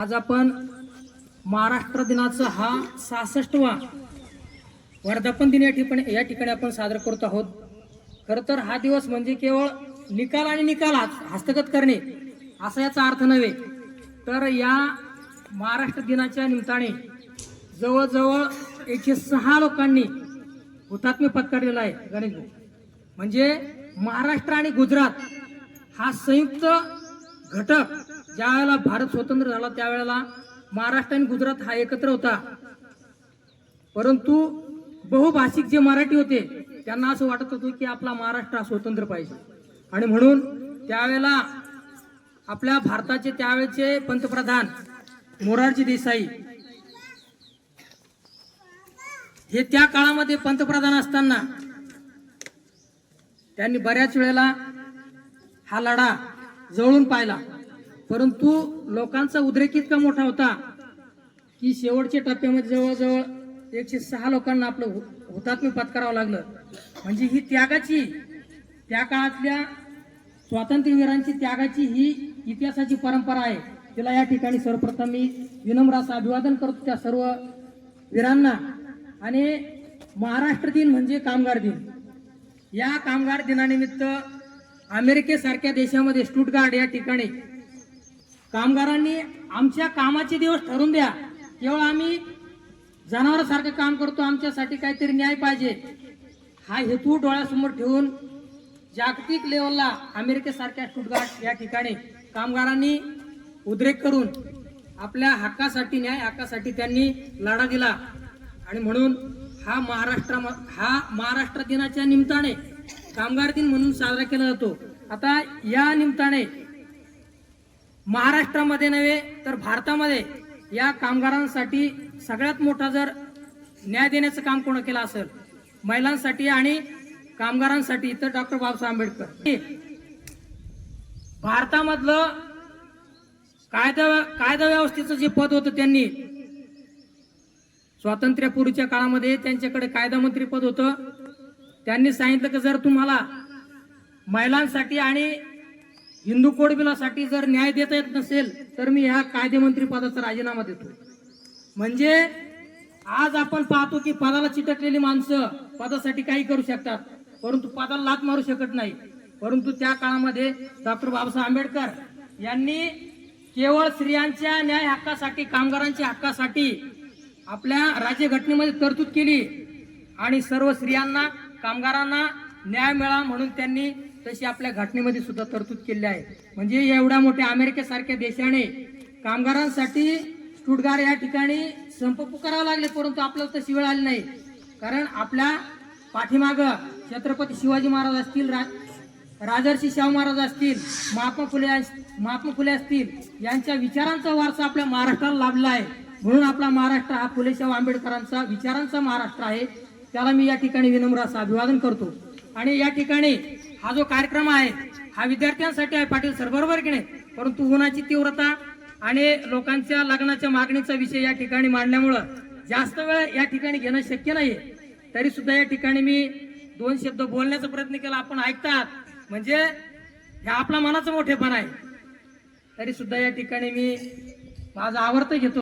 आज आपण महाराष्ट्र दिनाचा हा 66वा वर्धापन दिन या ठिकाणी आपण साजरा करत आहोत। खरं तर हा दिवस म्हणजे केवळ निकाल आणि निकालात हस्तगत करणे असा याचा अर्थ नव्हे, तर या महाराष्ट्र दिनाच्या निमित्ताने जवळजवळ 106 लोकांनी हुतात्म्य पत्करलेला आहे। गणेश भाऊ, म्हणजे महाराष्ट्र आणि गुजरात हा संयुक्त घटक ज्या वेळेला भारत स्वतंत्र झाला त्यावेळेला महाराष्ट्र आणि गुजरात हा एकत्र होता, परंतु बहुभाषिक जे मराठी होते त्यांना असं वाटत होतं की आपला महाराष्ट्र हा स्वतंत्र पाहिजे, आणि म्हणून त्यावेळेला आपल्या भारताचे त्यावेळेचे पंतप्रधान मोरारजी देसाई हे त्या काळामध्ये पंतप्रधान असताना त्यांनी बऱ्याच वेळेला हा लढा जवळून पाहिला, परंतु लोकांचा उद्रेक इतका मोठा होता की शेवटच्या टप्प्यामध्ये जवळजवळ 106 लोकांना आपलं हुतात्म्य पत्करावं लागलं। म्हणजे ही त्यागाची, त्या काळातल्या स्वातंत्र्यवीरांची त्यागाची ही इतिहासाची परंपरा आहे। तिला या ठिकाणी सर्वप्रथम मी विनम्र असं अभिवादन करतो त्या सर्व वीरांना। आणि महाराष्ट्र दिन म्हणजे कामगार दिन। या कामगार दिनानिमित्त अमेरिकेसारख्या देशामध्ये स्टुटगार्ट या ठिकाणी कामगारांनी आमच्या कामाचे दिवस ठरवून द्या, केवळ आम्ही जनावरांसारखं काम करतो, आमच्यासाठी काहीतरी न्याय पाहिजे हा हेतू डोळ्यासमोर ठेवून जागतिक लेवलला अमेरिकेसारख्या स्टुटगार्ट या ठिकाणी कामगारांनी उद्रेक करून आपल्या हक्कासाठी, न्याय हक्कासाठी त्यांनी लढा दिला। आणि म्हणून हा महाराष्ट्र दिनाच्या निमित्ताने कामगार दिन म्हणून साजरा केला जातो। आता या निमित्ताने महाराष्ट्रामध्ये नव्हे तर भारतामध्ये या कामगारांसाठी सगळ्यात मोठा जर न्याय देण्याचं काम कोण केलं असेल, महिलांसाठी आणि कामगारांसाठी, तर डॉक्टर बाबासाहेब आंबेडकर। भारतामधलं कायदा व्यवस्थेचं जे पद होतं, त्यांनी स्वातंत्र्यापूर्वीच्या काळामध्ये त्यांच्याकडे कायदा मंत्री पद होतं। त्यांनी सांगितलं की जर तुम्हाला महिलांसाठी आणि हिंदू कोड बिलासाठी जर न्याय देता येत नसेल तर मी ह्या कायदेमंत्री पदाचा राजीनामा देतो। म्हणजे आज आपण पाहतो की पदाला चिटकलेली माणसं पदासाठी काही करू शकतात, परंतु पदाला लाथ मारू शकत नाही। परंतु त्या काळामध्ये डॉक्टर बाबासाहेब आंबेडकर यांनी केवळ स्त्रियांच्या न्याय हक्कासाठी, कामगारांच्या हक्कासाठी आपल्या राज्यघटनेमध्ये तरतूद केली आणि सर्व स्त्रियांना, कामगारांना न्याय मिळावा म्हणून त्यांनी तशी आपल्या घटनेमध्ये सुद्धा तरतूद केली आहे। म्हणजे एवढ्या मोठ्या अमेरिकेसारख्या देशाने कामगारांसाठी स्टुटगार्ट या ठिकाणी संप पुकारावे लागले, परंतु आपल्याला तशी वेळ आली नाही। कारण आपल्या पाठीमाग छत्रपती शिवाजी महाराज असतील, राजर्षी शाहू महाराज असतील, महात्मा फुले असतील, यांच्या विचारांचा वारसा आपल्या महाराष्ट्राला लाभला आहे। म्हणून आपला महाराष्ट्र हा फुले शाहू आंबेडकरांचा विचारांचा महाराष्ट्र आहे। त्याला मी या ठिकाणी विनम्र असं अभिवादन करतो। आणि या ठिकाणी हा जो कार्यक्रम आहे हा विद्यार्थ्यांसाठी आहे, पाटील सर, बरोबर की नाही? परंतु उन्हाची तीव्रता आणि लोकांच्या लग्नाच्या मागणीचा विषय या ठिकाणी मांडल्यामुळं जास्त वेळ या ठिकाणी घेणं शक्य नाही। तरी सुद्धा या ठिकाणी मी 2 शब्द बोलण्याचा प्रयत्न केला, आपण ऐकतात, म्हणजे हे आपला मनाचं मोठेपण आहे। तरी सुद्धा या ठिकाणी मी माझं आवडतं घेतो।